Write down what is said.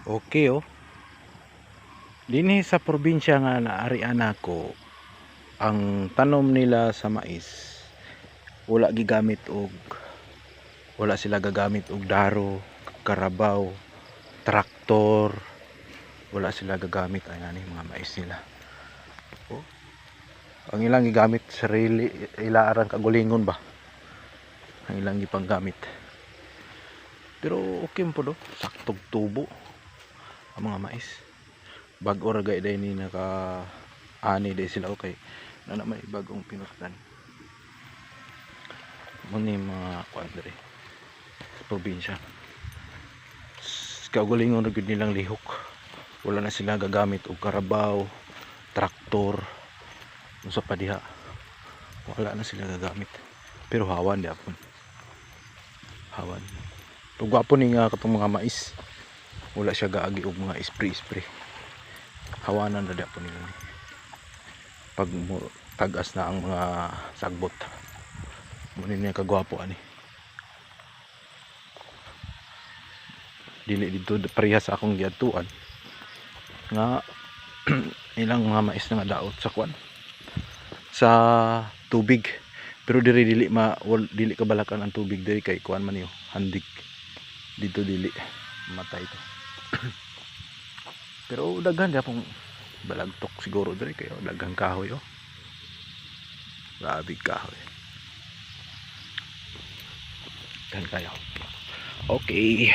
Okay oh. Dinhi sa probinsya nga naarian ako, ang tanom nila sa mais wala gigamit og wala sila gagamit og daro, karabaw, traktor. Wala sila gagamit ay mga mais nila. Oh, ang ilang gigamit sarili ilaarang kagulingon ba. Ang ilang gipanggamit. Pero okay po do, saktog tubo ang mga mais. Bag-o ra gay day ni naka ani day sila okay. Na may bagong pinustan. Muni mga kuan diri sa probinsya. Kagulingon ra gyud nilang lihok. Wala na sila gagamit og karabaw, traktor, unsa pa diha. Wala na sila gagamit. Pero hawan di apon. Hawan. Tugwa po ni nga katong mga mais. Wala siya gaagi og mga spray. Hawanan na di apon nila. Pag tagas na ang mga sagbot. Muna niya kagwapo ani. Dili dito parehas sa akong giadtuan nga ilang mga mais na nga daot sa kwan sa tubig. Pero dili kabalakan ang tubig diri kay kuan man yo handik. Dito dili matay to. Pero daghan di akong balagtok siguro diri kay daghang kahoy oh. Grabe kahoy. Kan kayo. Okay.